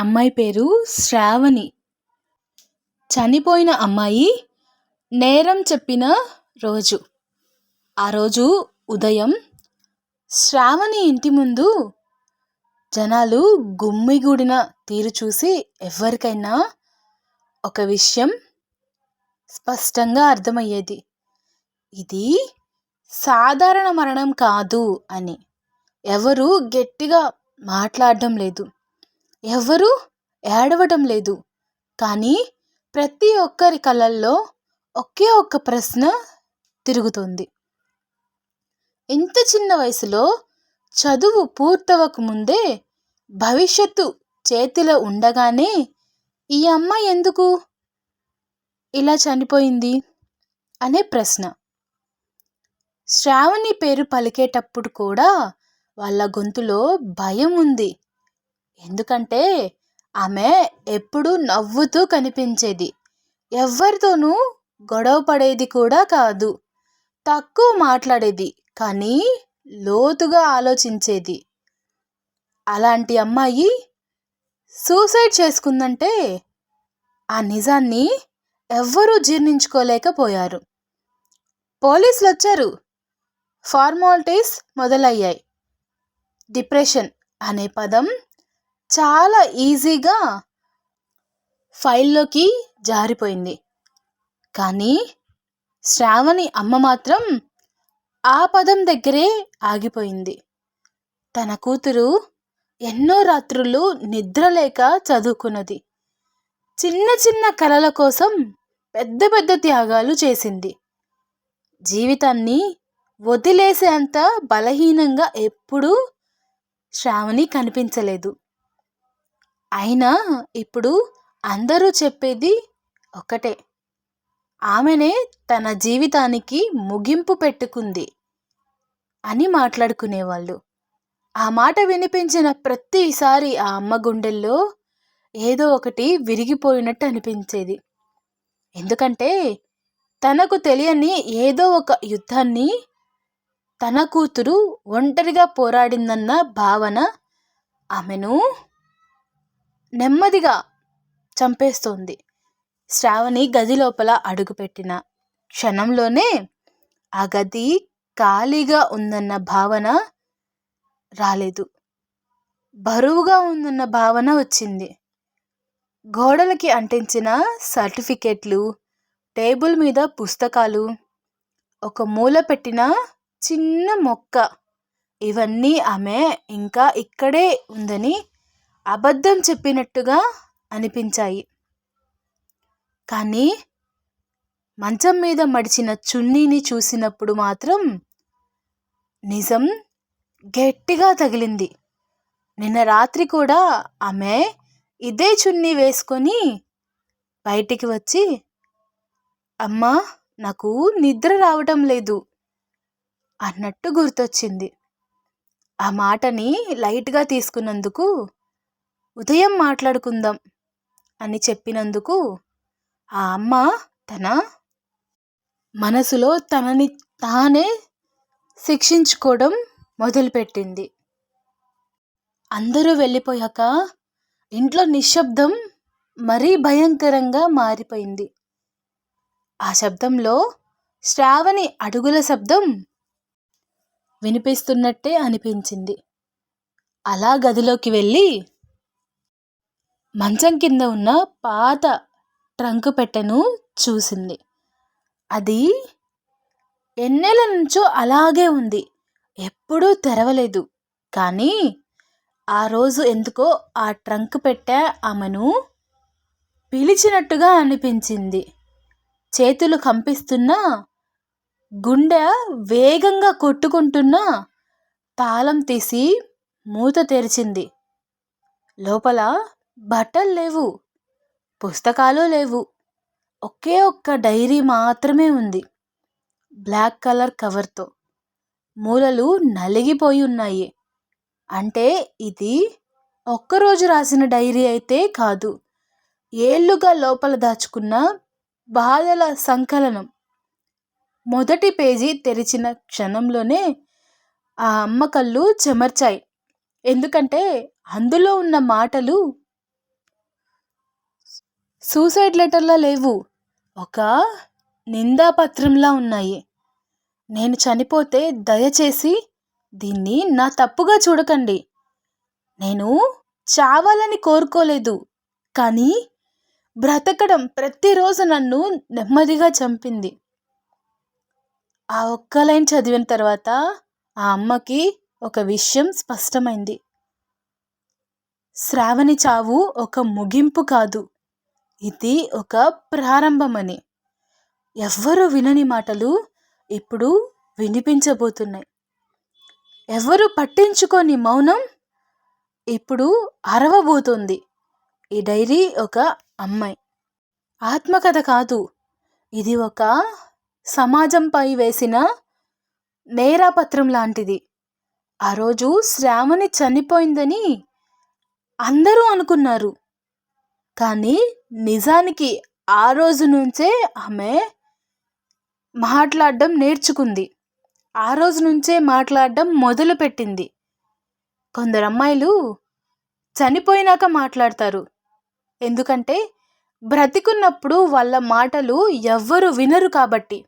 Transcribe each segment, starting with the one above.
అమ్మాయి పేరు శ్రావణి. చనిపోయిన అమ్మాయి నేరం చెప్పిన రోజు. ఆ రోజు ఉదయం శ్రావణి ఇంటి ముందు జనాలు గుమ్మిగూడిన తీరు చూసి ఎవరికైనా ఒక విషయం స్పష్టంగా అర్థమయ్యేది. ఇది సాధారణ మరణం కాదు అని. ఎవరు గట్టిగా మాట్లాడడం లేదు, ఎవరు ఏడవటం లేదు. కానీ ప్రతి ఒక్కరి కళ్ళల్లో ఒకే ఒక్క ప్రశ్న తిరుగుతుంది. ఇంత చిన్న వయసులో చదువు పూర్తవక ముందే భవిష్యత్తు చేతిలో ఉండగానే ఈ అమ్మాయి ఎందుకు ఇలా చనిపోయింది అనే ప్రశ్న. శ్రావణి పేరు పలికేటప్పుడు కూడా వాళ్ళ గొంతులో భయం ఉంది. ఎందుకంటే ఆమె ఎప్పుడూ నవ్వుతూ కనిపించేది. ఎవరితోనూ గొడవ పడేది కూడా కాదు. తక్కువ మాట్లాడేది, కానీ లోతుగా ఆలోచించేది. అలాంటి అమ్మాయి సూసైడ్ చేసుకుందంటే ఆ నిజాన్ని ఎవ్వరూ జీర్ణించుకోలేకపోయారు. పోలీసులు వచ్చారు, ఫార్మాలిటీస్ మొదలయ్యాయి. డిప్రెషన్ అనే పదం చాలా ఈజీగా ఫైల్లోకి జారిపోయింది. కానీ శ్రావణి అమ్మ మాత్రం ఆ పదం దగ్గరే ఆగిపోయింది. తన కూతురు ఎన్నో రాత్రులు నిద్రలేక చదువుకున్నది. చిన్న చిన్న కలల కోసం పెద్ద పెద్ద త్యాగాలు చేసింది. జీవితాన్ని వదిలేసేంత బలహీనంగా ఎప్పుడూ శ్రావణి కనిపించలేదు. అయినా ఇప్పుడు అందరూ చెప్పేది ఒకటే, ఆమెనే తన జీవితానికి ముగింపు పెట్టుకుంది అని మాట్లాడుకునేవాళ్ళు. ఆ మాట వినిపించిన ప్రతిసారి ఆ అమ్మ గుండెల్లో ఏదో ఒకటి విరిగిపోయినట్టు అనిపించేది. ఎందుకంటే తనకు తెలియని ఏదో ఒక యుద్ధాన్ని తన కూతురు ఒంటరిగా పోరాడిందన్న భావన ఆమెను నెమ్మదిగా చంపేస్తోంది. శ్రావణి గది లోపల అడుగుపెట్టిన క్షణంలోనే ఆ గది ఖాళీగా ఉందన్న భావన రాలేదు, బరువుగా ఉందన్న భావన వచ్చింది. గోడలకి అంటించిన సర్టిఫికెట్లు, టేబుల్ మీద పుస్తకాలు, ఒక మూల పెట్టిన చిన్న మొక్క, ఇవన్నీ ఆమె ఇంకా ఇక్కడే ఉందని అబద్ధం చెప్పినట్టుగా అనిపించాయి. కానీ మంచం మీద మడిచిన చున్నీని చూసినప్పుడు మాత్రం నిజం గట్టిగా తగిలింది. నిన్న రాత్రి కూడా ఆమె ఇదే చున్నీ వేసుకొని బయటికి వచ్చి, అమ్మా నాకు నిద్ర రావటం లేదు అన్నట్టు గుర్తొచ్చింది. ఆ మాటని లైట్గా తీసుకున్నందుకు, ఉదయం మాట్లాడుకుందాం అని చెప్పినందుకు ఆ అమ్మ తన మనసులో తనని తానే శిక్షించుకోవడం మొదలుపెట్టింది. అందరూ వెళ్ళిపోయాక ఇంట్లో నిశ్శబ్దం మరీ భయంకరంగా మారిపోయింది. ఆ శబ్దంలో శ్రావణి అడుగుల శబ్దం వినిపిస్తున్నట్టే అనిపించింది. అలా గదిలోకి వెళ్ళి మంచం కింద ఉన్న పాత ట్రంక్ పెట్టెను చూసింది. అది ఎన్నేళ్ళ నుంచో అలాగే ఉంది, ఎప్పుడూ తెరవలేదు. కానీ ఆ రోజు ఎందుకో ఆ ట్రంక్ పెట్టె ఆమెను పిలిచినట్టుగా అనిపించింది. చేతులు కంపిస్తున్నా, గుండె వేగంగా కొట్టుకుంటున్నా తాళం తీసి మూత తెరిచింది. లోపల బట్టలు లేవు, పుస్తకాలు లేవు, ఒకే ఒక్క డైరీ మాత్రమే ఉంది, బ్లాక్ కలర్ కవర్తో. మూలలు నలిగిపోయి ఉన్నాయి. అంటే ఇది ఒక్కరోజు రాసిన డైరీ అయితే కాదు, ఏళ్లుగా లోపల దాచుకున్న బాధల సంకలనం. మొదటి పేజీ తెరిచిన క్షణంలోనే ఆ అమ్మ కళ్ళు చెమర్చాయి. ఎందుకంటే అందులో ఉన్న మాటలు సూసైడ్ లెటర్లా లేవు, ఒక నిందాపత్రంలా ఉన్నాయి. నేను చనిపోతే దయచేసి దీన్ని నా తప్పుగా చూడకండి. నేను చావాలని కోరుకోలేదు, కానీ బ్రతకడం ప్రతిరోజు నన్ను నెమ్మదిగా చంపింది. ఆ ఒక్క లైన్ చదివిన తర్వాత ఆ అమ్మకి ఒక విషయం స్పష్టమైంది. శ్రావణి చావు ఒక ముగింపు కాదు, ఇది ఒక ప్రారంభమని. ఎవ్వరూ వినని మాటలు ఇప్పుడు వినిపించబోతున్నాయి. ఎవరు పట్టించుకోని మౌనం ఇప్పుడు అరవబోతుంది. ఈ డైరీ ఒక అమ్మాయి ఆత్మకథ కాదు, ఇది ఒక సమాజంపై వేసిన నేరాపత్రం లాంటిది. ఆ రోజు శ్రావణి చనిపోయిందని అందరూ అనుకున్నారు, కానీ నిజానికి ఆ రోజు నుంచే ఆమె మాట్లాడడం నేర్చుకుంది. ఆ రోజు నుంచే మాట్లాడడం మొదలుపెట్టింది. కొందరు అమ్మాయిలు చనిపోయినాక మాట్లాడతారు, ఎందుకంటే బ్రతికున్నప్పుడు వాళ్ళ మాటలు ఎవ్వరు వినరు కాబట్టి.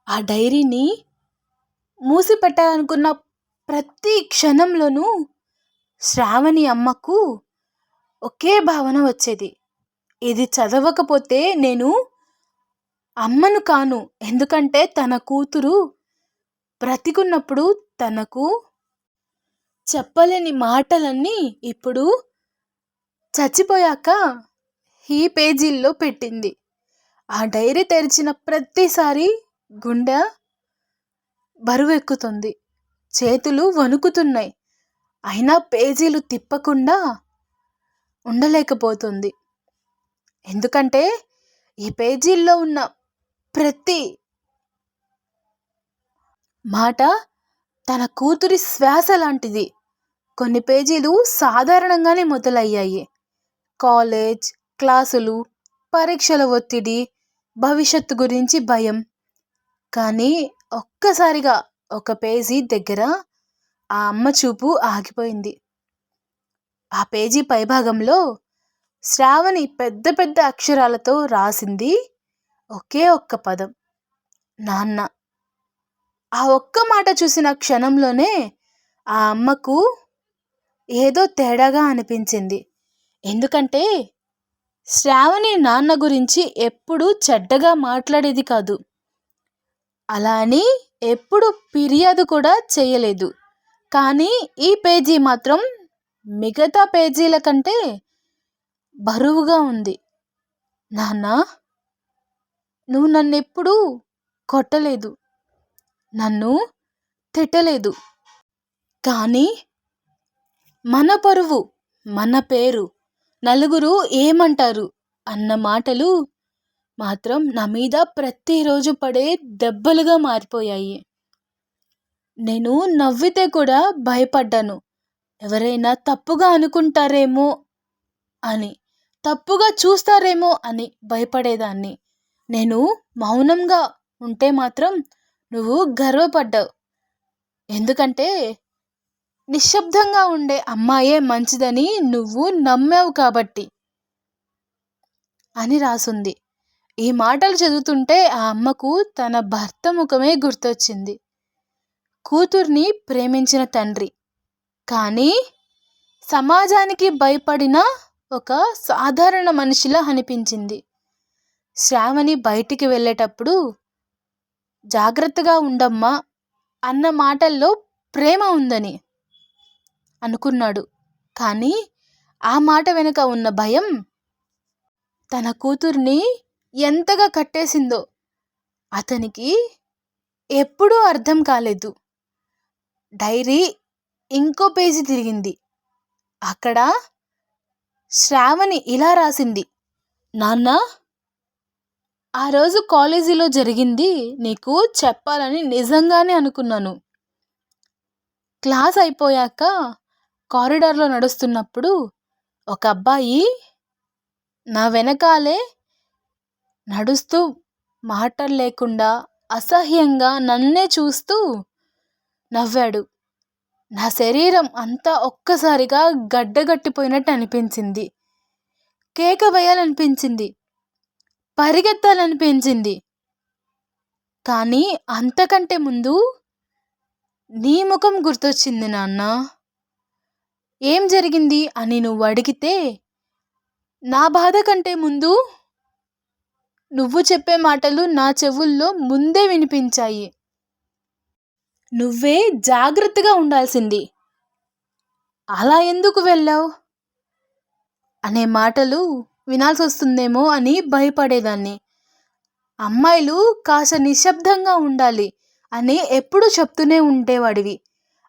ఆ డైరీని మూసిపెట్టాలనుకున్న ప్రతి క్షణంలోనూ శ్రావణి అమ్మకు ఒకే భావన వచ్చేది. ఇది చదవకపోతే నేను అమ్మను కాను, ఎందుకంటే తన కూతురు బ్రతికున్నప్పుడు తనకు చెప్పలేని మాటలన్నీ ఇప్పుడు చచ్చిపోయాక ఈ పేజీల్లో పెట్టింది. ఆ డైరీ తెరిచిన ప్రతిసారి గుండె బరువెక్కుతుంది, చేతులు వణుకుతున్నాయి, అయినా పేజీలు తిప్పకుండా ఉండలేకపోతుంది. ఎందుకంటే ఈ పేజీల్లో ఉన్న ప్రతి మాట తన కూతురి శ్వాస లాంటిది. కొన్ని పేజీలు సాధారణంగానే మొదలయ్యాయి. కాలేజ్, క్లాసులు, పరీక్షల ఒత్తిడి, భవిష్యత్తు గురించి భయం. కానీ ఒక్కసారిగా ఒక పేజీ దగ్గర ఆ అమ్మ చూపు ఆగిపోయింది. ఆ పేజీ పైభాగంలో శ్రావణి పెద్ద పెద్ద అక్షరాలతో రాసింది ఒకే ఒక్క పదం, నాన్న. ఆ ఒక్క మాట చూసిన క్షణంలోనే ఆ అమ్మకు ఏదో తేడాగా అనిపించింది. ఎందుకంటే శ్రావణి నాన్న గురించి ఎప్పుడూ చెడ్డగా మాట్లాడేది కాదు, అలా అని ఎప్పుడు ఫిర్యాదు కూడా చేయలేదు. కానీ ఈ పేజీ మాత్రం మిగతా పేజీల కంటే బరువుగా ఉంది. నాన్న, నువ్వు నన్నెప్పుడూ కొట్టలేదు, నన్ను తిట్టలేదు, కానీ మన పరువు, మన పేరు, నలుగురు ఏమంటారు అన్న మాటలు మాత్రం నా మీద ప్రతిరోజు పడే దెబ్బలుగా మారిపోయాయి. నేను నవ్వితే కూడా భయపడ్డాను, ఎవరైనా తప్పుగా అనుకుంటారేమో అని, తప్పుగా చూస్తారేమో అని భయపడేదాన్ని. నేను మౌనంగా ఉంటే మాత్రం నువ్వు గర్వపడ్డావు, ఎందుకంటే నిశ్శబ్దంగా ఉండే అమ్మాయే మంచిదని నువ్వు నమ్మావు కాబట్టి అని రాసుంది. ఈ మాటలు చదువుతుంటే ఆ అమ్మకు తన భర్త ముఖమే గుర్తొచ్చింది. కూతుర్ని ప్రేమించిన తండ్రి, కానీ సమాజానికి భయపడిన ఒక సాధారణ మనిషిలా అనిపించింది. శ్రావణి బయటికి వెళ్ళేటప్పుడు జాగ్రత్తగా ఉండమ్మా అన్న మాటల్లో ప్రేమ ఉందని అనుకున్నాడు, కానీ ఆ మాట వెనుక ఉన్న భయం తన కూతుర్ని ఎంతగా కట్టేసిందో అతనికి ఎప్పుడూ అర్థం కాలేదు. డైరీ ఇంకో పేజీ తిరిగింది. అక్కడ శ్రావణి ఇలా రాసింది, నాన్న, ఆ రోజు కాలేజీలో జరిగింది నీకు చెప్పాలని నిజంగానే అనుకున్నాను. క్లాస్ అయిపోయాక కారిడార్లో నడుస్తున్నప్పుడు ఒక అబ్బాయి నా వెనకాలే నడుస్తూ మాటలు లేకుండా అసహ్యంగా నన్నే చూస్తూ నవ్వాడు. నా శరీరం అంతా ఒక్కసారిగా గడ్డగట్టిపోయినట్టు అనిపించింది. కేక వేయాలనిపించింది, పరిగెత్తాలనిపించింది. కానీ అంతకంటే ముందు నీ ముఖం గుర్తొచ్చింది నాన్న. ఏం జరిగింది అని నువ్వు అడిగితే నా బాధ కంటే ముందు నువ్వు చెప్పే మాటలు నా చెవుల్లో ముందే వినిపించాయి. నువ్వే జాగ్రత్తగా ఉండాల్సింది, అలా ఎందుకు వెళ్ళావు అనే మాటలు వినాల్సి వస్తుందేమో అని భయపడేదాన్ని. అమ్మాయిలు కాస్త నిశ్శబ్దంగా ఉండాలి అని ఎప్పుడూ చెప్తూనే ఉండేవాడివి.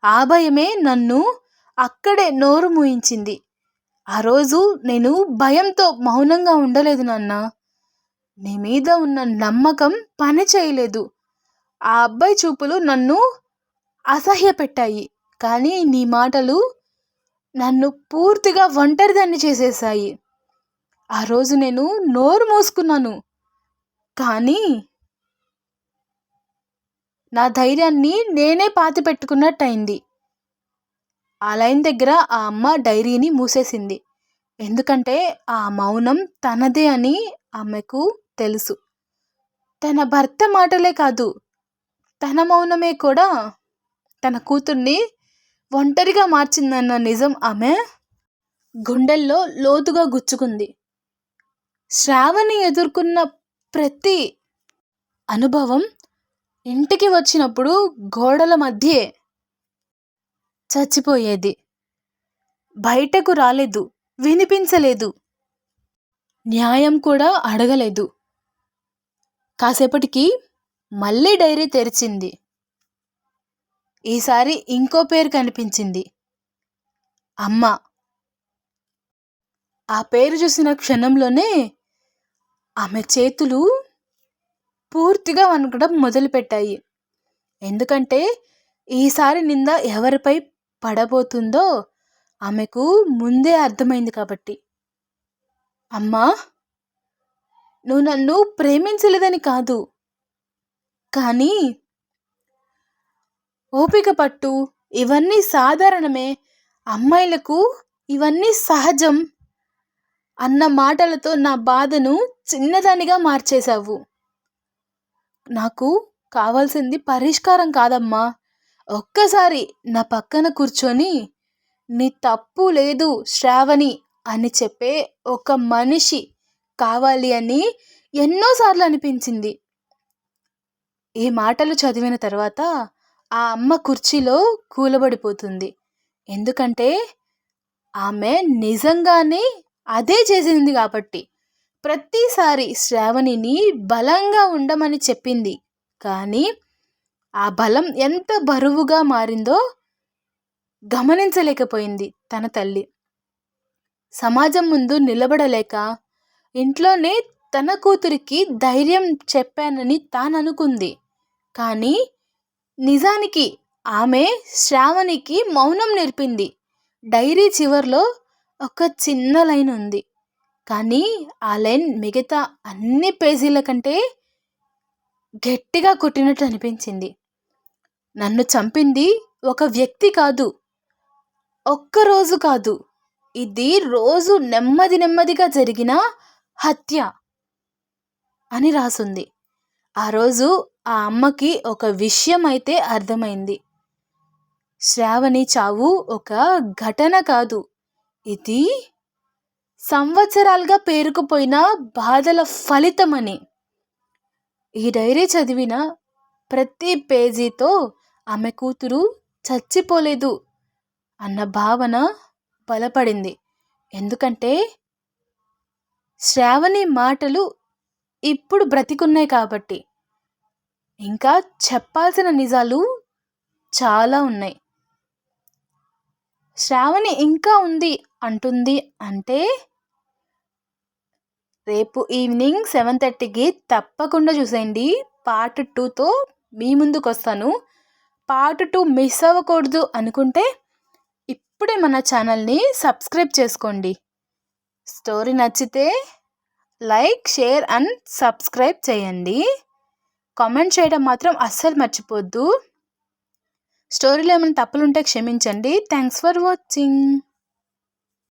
ఆ భయమే నన్ను అక్కడే నోరు మూయించింది. ఆ రోజు నేను భయంతో మౌనంగా ఉండలేదు నాన్న. నీ మీద ఉన్న నమ్మకం పని చేయలేదు. ఆ అబ్బాయి చూపులు నన్ను అసహ్యపెట్టాయి. కానీ నీ మాటలు నన్ను పూర్తిగా ఒంటరిదాన్ని చేసేశాయి. ఆ రోజు నేను నోరు మూసుకున్నాను, కానీ నా ధైర్యాన్ని నేనే పాతి పెట్టుకున్నట్టయింది. ఆ లైన్ దగ్గర ఆ అమ్మ డైరీని మూసేసింది. ఎందుకంటే ఆ మౌనం తనదే అని ఆమెకు తెలుసు. తన భర్త మాటలే కాదు, తన మౌనమే కూడా తన కూతుర్ని ఒంటరిగా మార్చిందన్న నిజం ఆమె గుండెల్లో లోతుగా గుచ్చుకుంది. శ్రావణి ఎదుర్కొన్న ప్రతి అనుభవం ఇంటికి వచ్చినప్పుడు గోడల మధ్యే చచ్చిపోయేది. బయటకు రాలేదు, వినిపించలేదు, న్యాయం కూడా అడగలేదు. కాసేపటికి మళ్ళీ డైరీ తెరిచింది. ఈసారి ఇంకో పేరు కనిపించింది, అమ్మ. ఆ పేరు చూసిన క్షణంలోనే ఆమె చేతులు పూర్తిగా వణకడం మొదలుపెట్టాయి. ఎందుకంటే ఈసారి నింద ఎవరిపై పడబోతుందో ఆమెకు ముందే అర్థమైంది కాబట్టి. అమ్మా, నువ్వు నన్ను ప్రేమించలేదని కాదు, కానీ ఓపిక పట్టు, ఇవన్నీ సాధారణమే, అమ్మాయిలకు ఇవన్నీ సహజం అన్న మాటలతో నా బాధను చిన్నదానిగా మార్చేశావు. నాకు కావాల్సింది పరిష్కారం కాదమ్మా, ఒక్కసారి నా పక్కన కూర్చొని నీ తప్పు లేదు శ్రావణి అని చెప్పే ఒక మనిషి కావాలి అని ఎన్నోసార్లు అనిపించింది. ఈ మాటలు చదివిన తర్వాత ఆ అమ్మ కుర్చీలో కూలబడిపోతుంది. ఎందుకంటే ఆమె నిజంగానే అదే చేసింది కాబట్టి. ప్రతిసారి శ్రావణిని బలంగా ఉండమని చెప్పింది, కానీ ఆ బలం ఎంత బరువుగా మారిందో గమనించలేకపోయింది తన తల్లి. సమాజం ముందు నిలబడలేక ఇంట్లోనే తన కూతురికి ధైర్యం చెప్పానని తాననుకుంది. కానీ నిజానికి ఆమె శ్రావణికి మౌనం నేర్పింది. డైరీ చివర్లో ఒక చిన్న లైన్ ఉంది, కానీ ఆ లైన్ మిగతా అన్ని పేజీల కంటే గట్టిగా కొట్టినట్టు అనిపించింది. నన్ను చంపింది ఒక వ్యక్తి కాదు, ఒక్కరోజు కాదు, ఇది రోజు నెమ్మదిగా జరిగిన హత్య అని రాసుంది. ఆ రోజు ఆ అమ్మకి ఒక విషయం అయితే అర్థమైంది. శ్రావణి చావు ఒక ఘటన కాదు, ఇది సంవత్సరాలుగా పేరుకుపోయిన బాధల ఫలితమని. ఈ డైరీ చదివిన ప్రతి పేజీతో ఆమె కూతురు చచ్చిపోలేదు అన్న భావన బలపడింది. ఎందుకంటే శ్రావణి మాటలు ఇప్పుడు బ్రతికున్నాయి కాబట్టి. ఇంకా చెప్పాల్సిన నిజాలు చాలా ఉన్నాయి. శ్రావణి ఇంకా ఉంది అంటుంది అంటే రేపు ఈవినింగ్ 7:30కి తప్పకుండా చూసేయండి. పార్ట్ 2తో మీ ముందుకు వస్తాను. పార్ట్ 2 మిస్ అవ్వకూడదు అనుకుంటే ఇప్పుడే మన ఛానల్ని సబ్స్క్రైబ్ చేసుకోండి. స్టోరీ నచ్చితే లైక్, షేర్ అండ్ సబ్స్క్రైబ్ చేయండి. కామెంట్ చేయడం మాత్రం అస్సలు మర్చిపోద్దు. స్టోరీలో ఏమైనా తప్పులుంటే క్షమించండి. Thanks for watching.